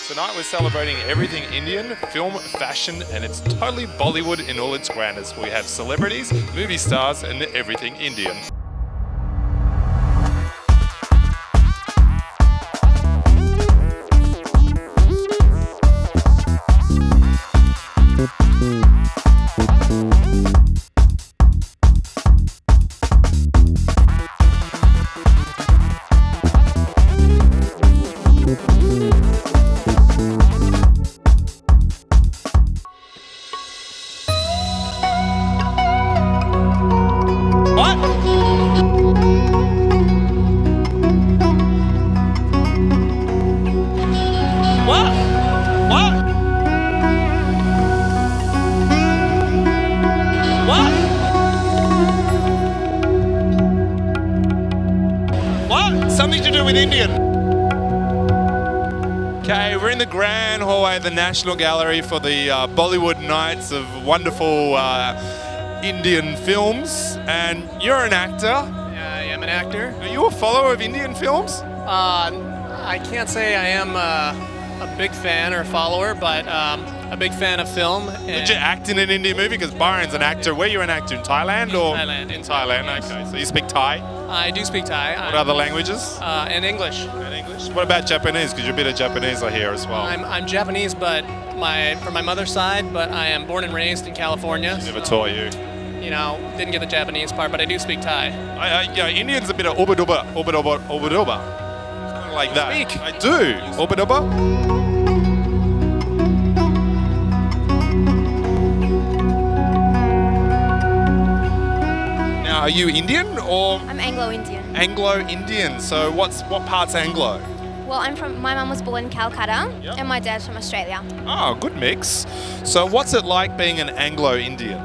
Tonight we're celebrating everything Indian, film, fashion, and it's totally Bollywood in all its grandness. We have celebrities, movie stars, and everything Indian. Something to do with Indian. Okay, we're in the grand hallway of the National Gallery for the Bollywood Nights of wonderful Indian films. And you're an actor. Yeah, I am an actor. Are you a follower of Indian films? I can't say I am a big fan or follower, but a big fan of film. Did you act in an Indian movie? Because Byron's an actor. Where you an actor? In Thailand? Or Thailand. In Thailand, Yes. okay. So you speak Thai? I do speak Thai. What other languages? And English. And English? What about Japanese? Because you're a bit of Japanese, I hear, as well. I'm Japanese, but from my mother's side, but I am born and raised in California. Never taught you. You know, didn't get the Japanese part, but I do speak Thai. Indian's a bit of oba-duba. It's kind of like that. Speak. I do. Oba-duba. Now, are you Indian or? I'm Anglo-Indian. Anglo-Indian. So what part's Anglo? Well, my mum was born in Calcutta, Yep. and my dad's from Australia. Oh, good mix. So what's it like being an Anglo-Indian?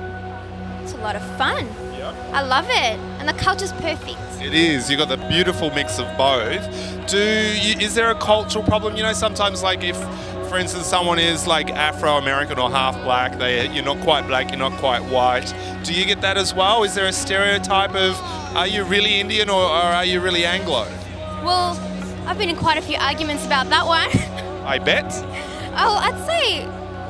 It's a lot of fun. Yep. I love it, and the culture's perfect. It is. You've got the beautiful mix of both. Is there a cultural problem? You know, sometimes like if, for instance, someone is like Afro-American or half black, you're not quite black, you're not quite white. Do you get that as well? Is there a stereotype of, are you really Indian or are you really Anglo? Well, I've been in quite a few arguments about that one. I bet. Oh, I'd say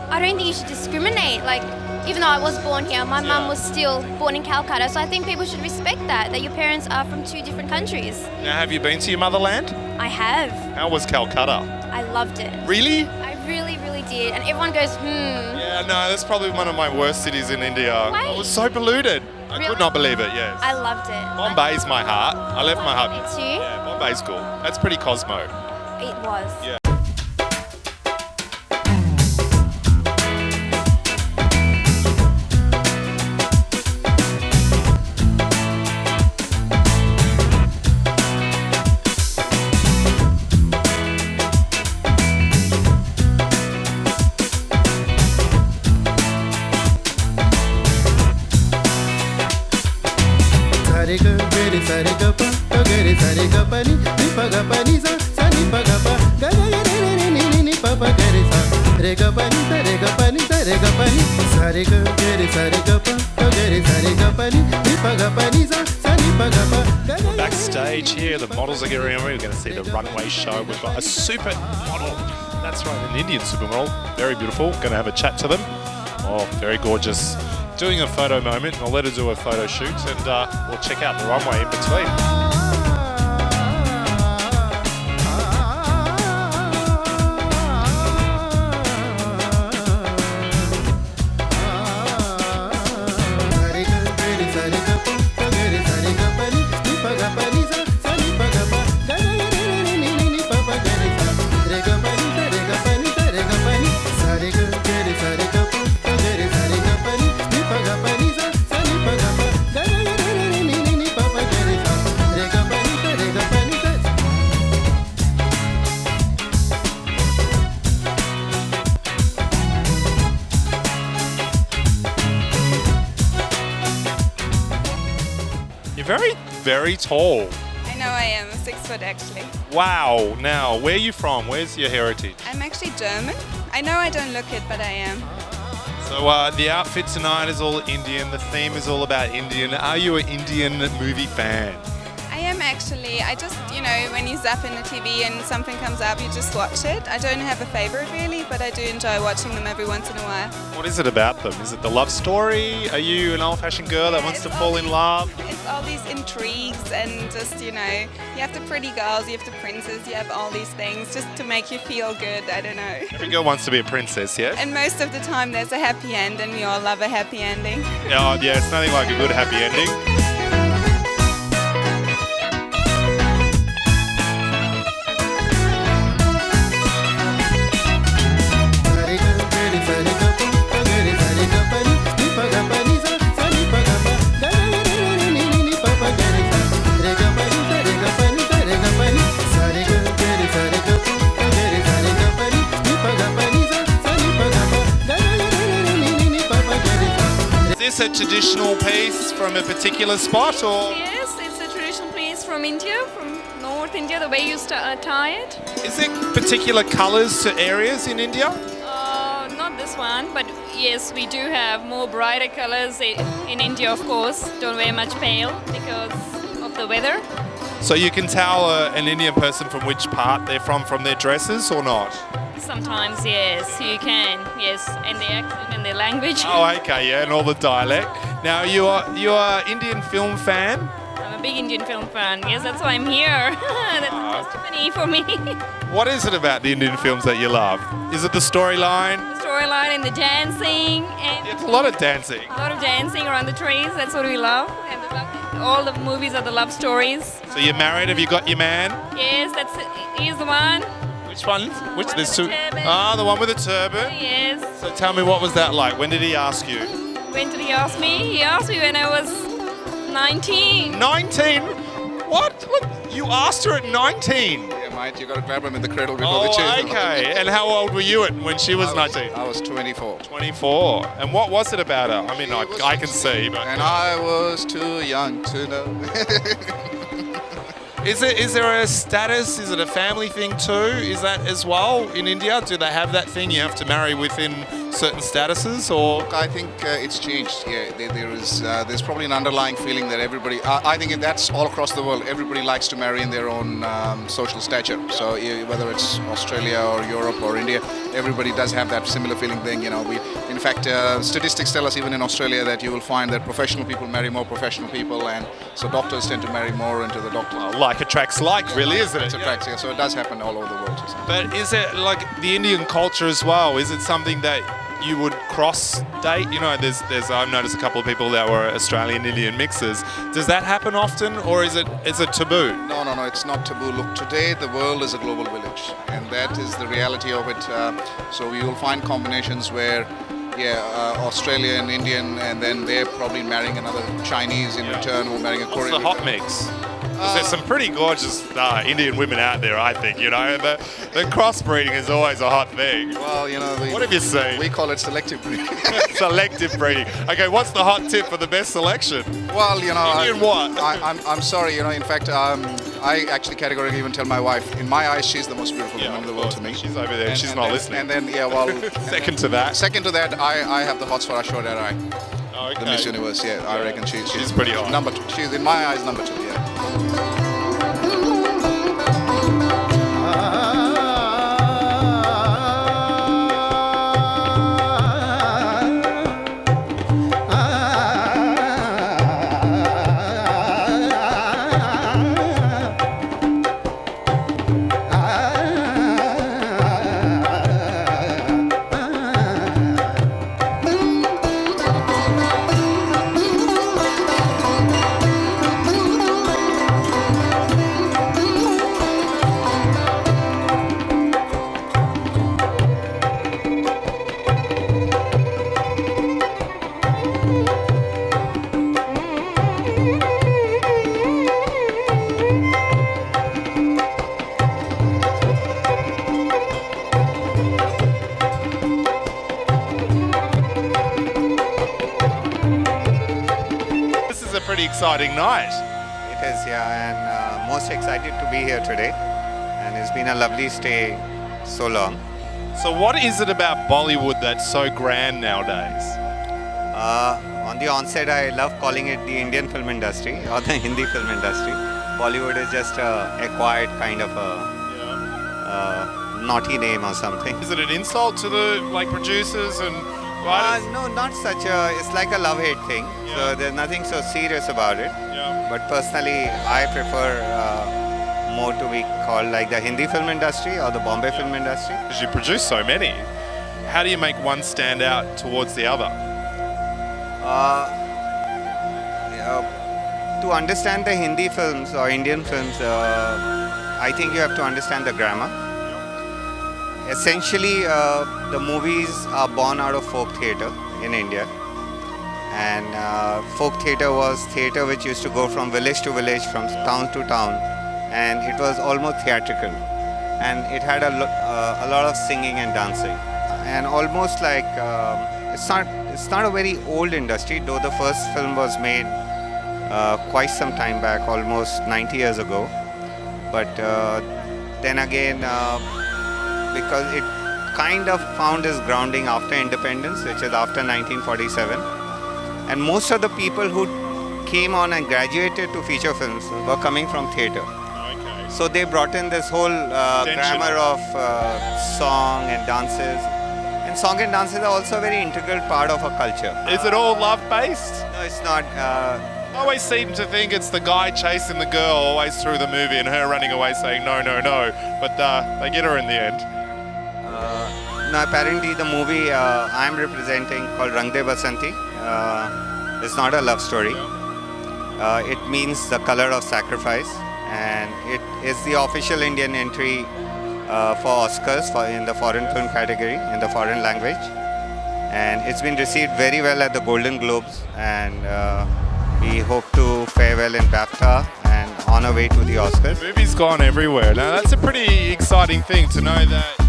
I don't think you should discriminate. Like, even though I was born here, my mum was still born in Calcutta, so I think people should respect that your parents are from two different countries. Now, have you been to your motherland? I have. How was Calcutta? I loved it. Really? I really, really did. And everyone goes, Yeah, no, that's probably one of my worst cities in India. Wait. It was so polluted. I Really? could not believe it, yes. I loved it. Bombay's my heart. I left my heart. Me too. Yeah, Bombay's cool. That's pretty Cosmo. It was. Yeah. We're backstage here, the models are getting ready. We're going to see the runway show. We've got a super model. That's right, an Indian supermodel. Very beautiful. Going to have a chat to them. Oh, very gorgeous. Doing a photo moment. I'll let her do a photo shoot and we'll check out the runway in between. You're very, very tall. I know I am 6 foot actually. Wow. Now, where are you from? Where's your heritage? I'm actually German. I know I don't look it, but I am. So the outfit tonight is all Indian. The theme is all about Indian. Are you an Indian movie fan? I am actually. I just, when you zap in the TV and something comes up, you just watch it. I don't have a favorite really, but I do enjoy watching them every once in a while. What is it about them? Is it the love story? Are you an old-fashioned girl that wants to fall in love? It's all these intrigues and just, you have the pretty girls, you have the princes, you have all these things just to make you feel good. I don't know. Every girl wants to be a princess, yes? And most of the time there's a happy end and we all love a happy ending. Oh, yeah, it's nothing like a good happy ending. Is this a traditional piece from a particular spot, or? Yes, it's a traditional piece from India, from North India, the way you tie it. Is there particular colours to areas in India? Not this one, but yes, we do have more brighter colors in India, of course. Don't wear much pale because of the weather. So you can tell an Indian person from which part they're from their dresses, or not? Sometimes, yes, you can, yes, and the accent and the language. Oh, okay, yeah, and all the dialect. Now, you are Indian film fan? I'm a big Indian film fan, yes, that's why I'm here. That's a testimony for me. What is it about the Indian films that you love? Is it the storyline? The storyline and the dancing, and It's a lot of dancing. a lot of dancing around the trees, that's what we love. And all the movies are the love stories. So you're married, have you got your man? Yes, he's the one. Which one? Which? One There's with two. the turban. Ah, the one with the turban? Yes. So tell me, what was that like? When did he ask you? When did he ask me? He asked me when I was 19. 19? What? You asked her at 19? Yeah, mate, you got to grab him in the cradle before they change them. Okay. And how old were you when she was 19? I was 24. 24. And what was it about her? I mean, I can see, but... And I was too young to know. Is there a status? Is it a family thing too? Is that as well in India? Do they have that thing? You have to marry within certain statuses, or? I think it's changed. Yeah, there's probably an underlying feeling that everybody. I think that's all across the world. Everybody likes to marry in their own social stature. So whether it's Australia or Europe or India, everybody does have that similar feeling thing. In fact, statistics tell us even in Australia that you will find that professional people marry more professional people, and so doctors tend to marry more into the doctor. Like attracts like, really, isn't it? It attracts, yeah. So it does happen all over the world. But is it like the Indian culture as well? Is it something that you would cross date? There's I've noticed a couple of people that were Australian Indian mixes. Does that happen often, or is it taboo? No, it's not taboo. Look, today the world is a global village, and that is the reality of it. So you will find combinations where, Australian and Indian, and then they're probably marrying another Chinese in return, or marrying a What's Korean. the hot mix? 'Cause there's some pretty gorgeous Indian women out there, I think. The crossbreeding is always a hot thing. Well, What have you seen? We call it selective breeding. Selective breeding. Okay, what's the hot tip for the best selection? Well, Indian what? I'm sorry. In fact, I actually categorically even tell my wife, in my eyes, she's the most beautiful woman in the world to me. She's over there. She's And not then- listening. And then, Second to that. Second to that, I have the hots for Ashwarya Rai, Okay. the Miss Universe. Yeah, I reckon she's pretty hot. Number two. She's in my eyes number two. Yeah. Pretty exciting night. It is, yeah, and most excited to be here today. And it's been a lovely stay so long. So what is it about Bollywood that's so grand nowadays? On the onset, I love calling it the Indian film industry or the Hindi film industry. Bollywood is just a acquired kind of a naughty name or something. Is it an insult to the producers and writers? No, not such a. It's like a love-hate thing. Yeah. So there's nothing so serious about it. Yeah. But personally, I prefer more to be called like the Hindi film industry or the Bombay film industry. Because you produce so many. How do you make one stand out towards the other? To understand the Hindi films or Indian films, I think you have to understand the grammar. Essentially, the movies are born out of folk theatre in India. And folk theatre was theatre which used to go from village to village, from town to town. And it was almost theatrical. And it had a lot of singing and dancing. And almost like, it's not a very old industry, though the first film was made quite some time back, almost 90 years ago. But then again, because it kind of found its grounding after independence, which is after 1947. And most of the people who came on and graduated to feature films were coming from theatre. Okay. So they brought in this whole grammar of song and dances. And song and dances are also a very integral part of our culture. Is it all love-based? No, it's not. I always seem to think it's the guy chasing the girl always through the movie and her running away saying no, no, no. But they get her in the end. No, apparently the movie I'm representing called Rang De Basanti is not a love story. It means the color of sacrifice, and it is the official Indian entry for Oscars in the foreign film category, in the foreign language. And it's been received very well at the Golden Globes, and we hope to fare well in BAFTA and on our way to the Oscars. The movie's gone everywhere. Now that's a pretty exciting thing to know that.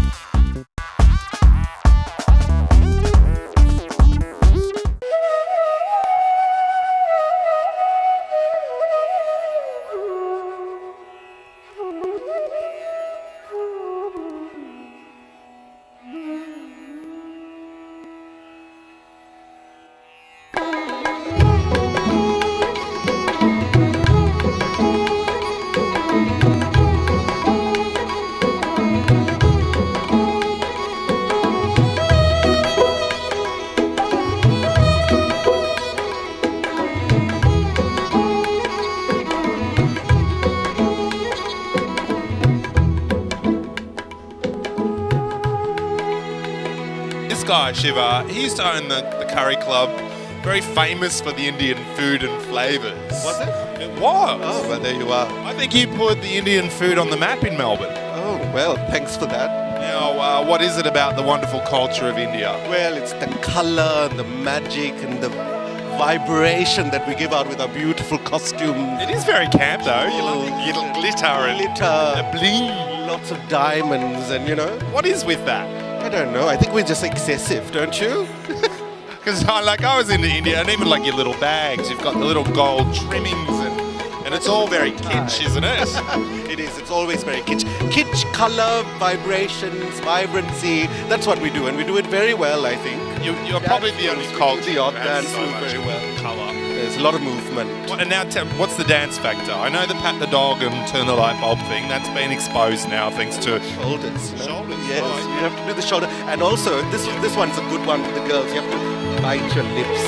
Guy Shiva, he used to own the curry club, very famous for the Indian food and flavours. Was it? It was. Oh, well, there you are. I think you put the Indian food on the map in Melbourne. Oh, well, thanks for that. Now, what is it about the wonderful culture of India? Well, it's the color and the magic and the vibration that we give out with our beautiful costumes. It is very camp though. You love Oh, the glitter and glitter, the bling. lots of diamonds, and What is with that? I don't know. I think we're just excessive, don't you? Because I was into India, and even your little bags, you've got the little gold trimmings, and it's all very kitsch, isn't it? It is. It's always very kitsch. Kitsch, color, vibrations, vibrancy. That's what we do, and we do it very well, I think. You're probably the only culture the odd that has dance so move much very well. colour. There's a lot of movement. And now, what's the dance factor? I know the pat the dog and turn the light bulb thing. That's been exposed now thanks to Shoulders. Shoulders, Yes, right. you have to do the shoulder. And also, this one's a good one for the girls. You have to bite your lips.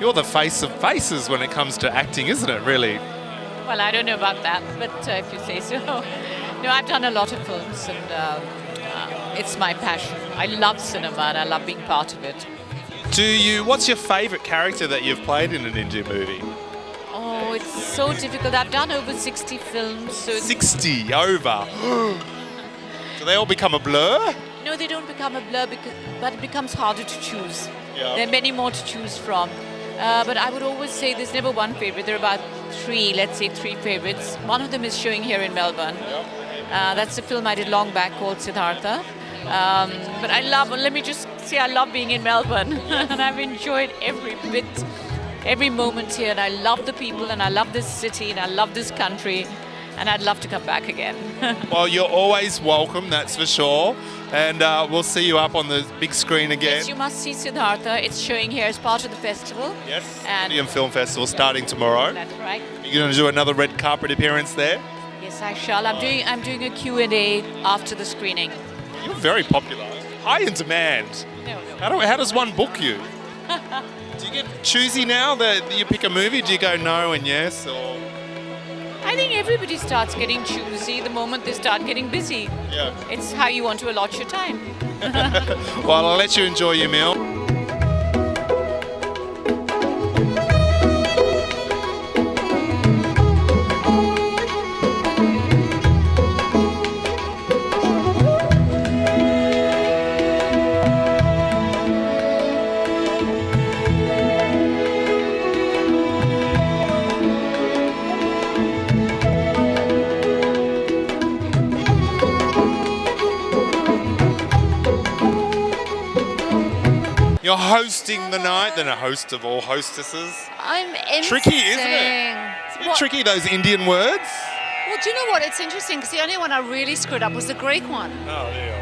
You're the face of faces when it comes to acting, isn't it, really? Well, I don't know about that, but if you say so. No, I've done a lot of films, and it's my passion. I love cinema, and I love being part of it. What's your favourite character that you've played in an Indian movie? Oh, it's so difficult. I've done over 60 films. So 60 over. Do they all become a blur? No, they don't become a blur, but it becomes harder to choose. Yeah. There are many more to choose from. But I would always say there's never one favorite. There are about let's say three favorites. One of them is showing here in Melbourne. That's a film I did long back called Siddhartha. But let me just say I love being in Melbourne. And I've enjoyed every bit, every moment here. And I love the people, and I love this city, and I love this country. And I'd love to come back again. Well, you're always welcome, that's for sure. And we'll see you up on the big screen again. Yes, you must see Siddhartha. It's showing here as part of the festival. Yes, And Indian Film Festival starting tomorrow. that's right. You're going to do another red carpet appearance there? Yes, I shall. I'm doing a Q&A after the screening. You're very popular. High in demand. No. How does one book you? Do you get choosy now that you pick a movie? Do you go no and yes, or...? I think everybody starts getting choosy the moment they start getting busy. Yeah. It's how you want to allot your time. Well, I'll let you enjoy your meal. You're hosting the night, then a host of all hostesses. I'm insane. Tricky, isn't it? It's a bit tricky, those Indian words. Well, do you know what? It's interesting because the only one I really screwed up was the Greek one. Oh, yeah.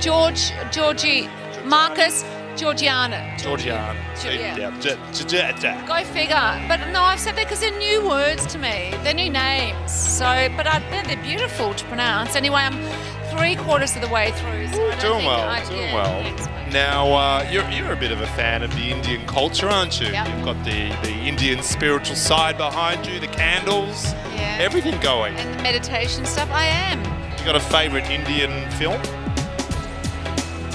Georgie, Marcus, Georgiana. Georgiana. Yeah. Go figure. But no, I've said that because they're new words to me. They're new names. So, but they're beautiful to pronounce. Anyway, I'm 3/4 of the way through. So I don't Doing think well, doing well. thanks, mate. Now, you're a bit of a fan of the Indian culture, aren't you? Yep. You've got the Indian spiritual side behind you, the candles, Yeah. everything going. And the meditation stuff, I am. You got a favourite Indian film?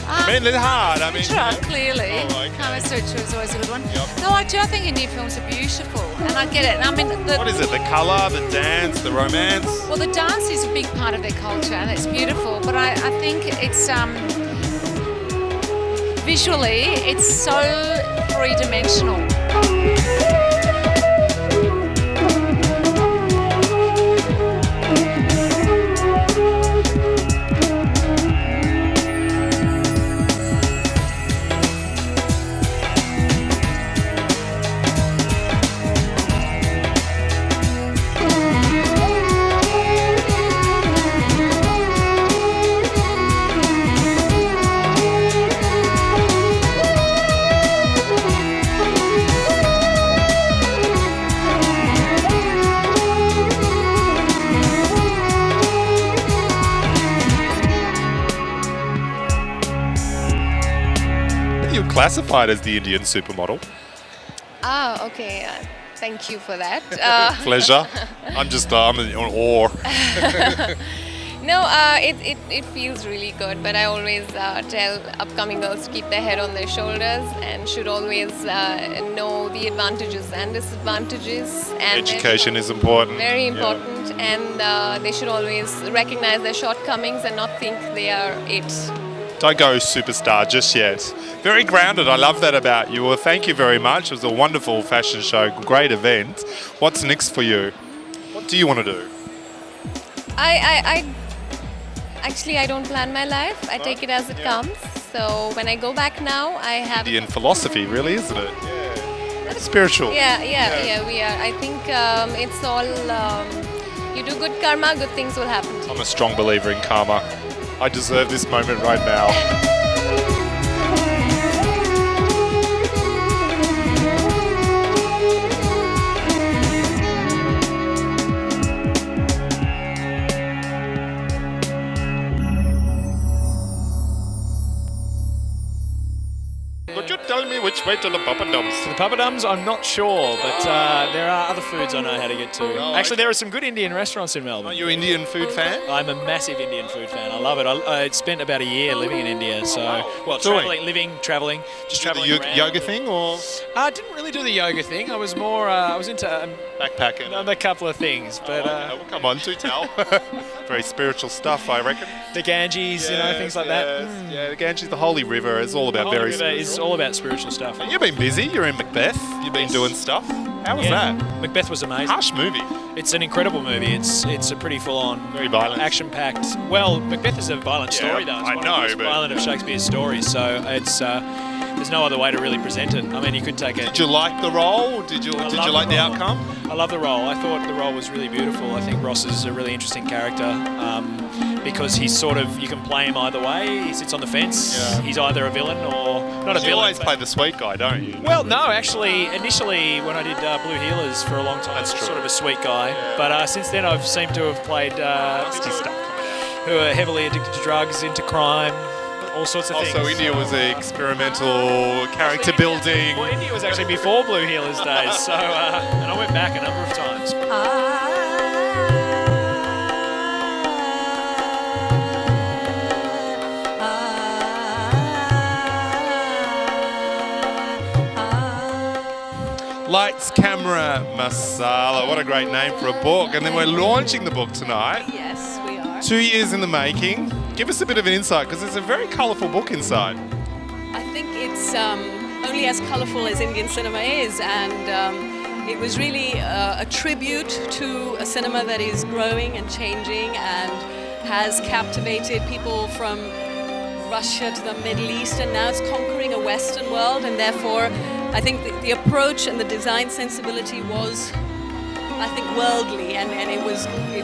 I mean, they're hard. I mean, Sutra, clearly. Oh, okay. Kama Sutra is always a good one. Yep. No, I do. I think Indian films are beautiful, and I get it. And I mean, what is it? The colour, the dance, the romance? Well, the dance is a big part of their culture, and it's beautiful. But I think it's visually, it's so three-dimensional. You're classified as the Indian supermodel. Ah, okay. Thank you for that. Pleasure. I'm in awe. No, it feels really good, but I always tell upcoming girls to keep their head on their shoulders and should always know the advantages and disadvantages. And Education is important. very Yeah. important, and they should always recognize their shortcomings and not think they are it. Don't go superstar just yet. Very grounded. I love that about you. Well, thank you very much. It was a wonderful fashion show, great event. What's next for you? What do you want to do? I actually I don't plan my life. I take it as it comes. So when I go back now, I have Indian philosophy, really, isn't it? Yeah. Very spiritual. Yeah, we are. I think it's all you do good karma, good things will happen to you. I'm a strong believer in karma. I deserve this moment right now. Could you tell me which way to the Papadums? To the Papadums, I'm not sure, but there are other foods I know how to get to. Oh, Actually, okay. there are some good Indian restaurants in Melbourne. Are you an Indian food fan? I'm a massive Indian food fan. I love it. I spent about a year living in India, so well, traveling, just traveling the around. yoga thing, or I didn't really do the yoga thing. I was more. I was into backpacking. another couple of things, but well, come on, do tell. Very spiritual stuff, I reckon. the Ganges, things like that. Yeah, the Ganges, the holy river, is all about The Holy very River is spiritual. all about spiritual stuff. You've been busy. You're in Macbeth. You've been doing stuff. How was that? Macbeth was amazing. Harsh movie. It's an incredible movie. It's a pretty full-on, very violent, action-packed. Well, Macbeth is a violent story, though. It's I one know, of the most but violent of Shakespeare's stories. So it's there's no other way to really present it. I mean, you could take it. Did you like the role? Did you like the outcome? I love the role. I thought the role was really beautiful. I think Ross is a really interesting character because he's sort of, you can play him either way. He sits on the fence. Yeah. He's either a villain or not a villain. You always play the sweet guy, don't you? Well, no, actually, initially when I did Blue Healers for a long time, I was sort of a sweet guy. Yeah. But since then, I've seemed to have played who are heavily addicted to drugs, into crime, all sorts of things. Also, India was experimental character building. Well, India was actually before Blue Healers days, so and I went back a number of times. Lights, Camera, Masala. What a great name for a book. And then we're launching the book tonight. Yes, we are. 2 years in the making. Give us a bit of an insight, because it's a very colourful book inside. I think it's only as colourful as Indian cinema is, and it was really a tribute to a cinema that is growing and changing and has captivated people from Russia to the Middle East, and now it's conquering a Western world, and therefore I think the approach and the design sensibility was, I think, worldly, and it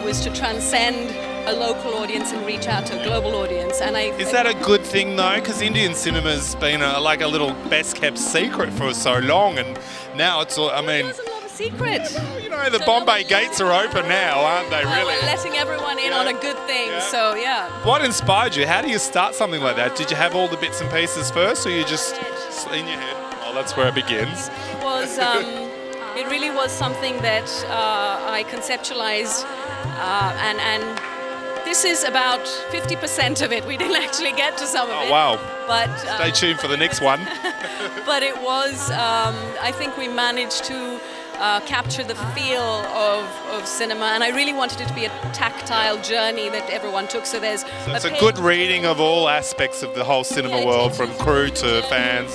was to transcend a local audience and reach out to a global audience. And is that a good thing though? Because Indian cinema's been like a little best kept secret for so long, and now it's all, I mean, it's not a secret. You know, the Bombay gates are open now, aren't they? Really? We're letting everyone in on a good thing. So yeah. What inspired you? How do you start something like that? Did you have all the bits and pieces first, or you just in your head? Well, that's where it begins. It was. It really was something that I conceptualized, and this is about 50% of it. We didn't actually get to some of it. Oh, wow. But stay tuned for the next one. But it was, I think we managed to capture the feel of cinema, and I really wanted it to be a tactile journey that everyone took. So there's it's a good reading of all aspects of the whole cinema world, from crew to fans.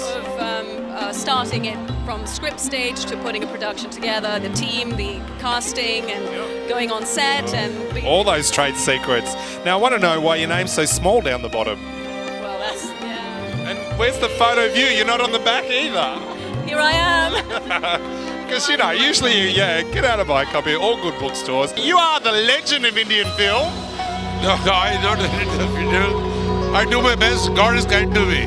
Starting it from script stage to putting a production together, the team, the casting, and going on set, and all those trade secrets. Now I want to know why your name's so small down the bottom. Well, that's And where's the photo view? You're not on the back either. Here I am. Because, you know, usually, get out of my copy, all good bookstores. You are the legend of Indian film. No, I'm not a legend of Indian. I do my best. God is kind to me.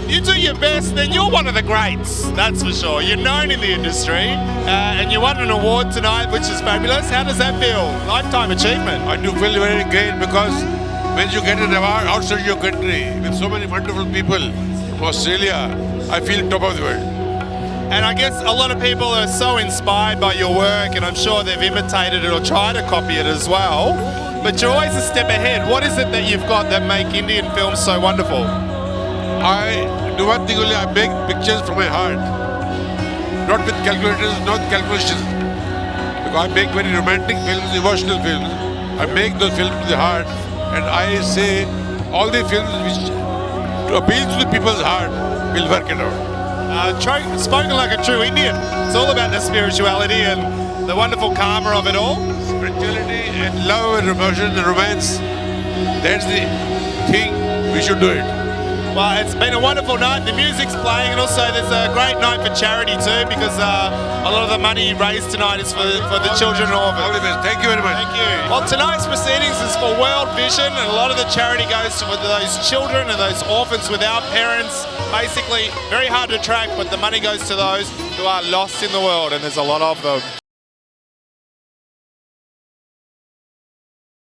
You do your best, then you're one of the greats, that's for sure. You're known in the industry, and you won an award tonight, which is fabulous. How does that feel? Lifetime achievement. I do feel very great, because when you get an award outside your country with so many wonderful people from Australia, I feel top of the world. And I guess a lot of people are so inspired by your work, and I'm sure they've imitated it or tried to copy it as well. But you're always a step ahead. What is it that you've got that make Indian films so wonderful? I do one thing only, I make pictures from my heart. Not with calculators, not calculations. Because I make very romantic films, emotional films. I make those films with the heart, and I say all the films which appeal to the people's heart will work it out. Spoken like a true Indian. It's all about the spirituality and the wonderful karma of it all. Spirituality and love and emotion and romance, that's the thing, we should do it. Well, it's been a wonderful night. The music's playing, and also there's a great night for charity too, because a lot of the money raised tonight is for the children and orphans. All the best. Thank you very much. Thank you. Well, tonight's proceedings is for World Vision, and a lot of the charity goes to those children and those orphans without parents. Basically, very hard to track, but the money goes to those who are lost in the world, and there's a lot of them.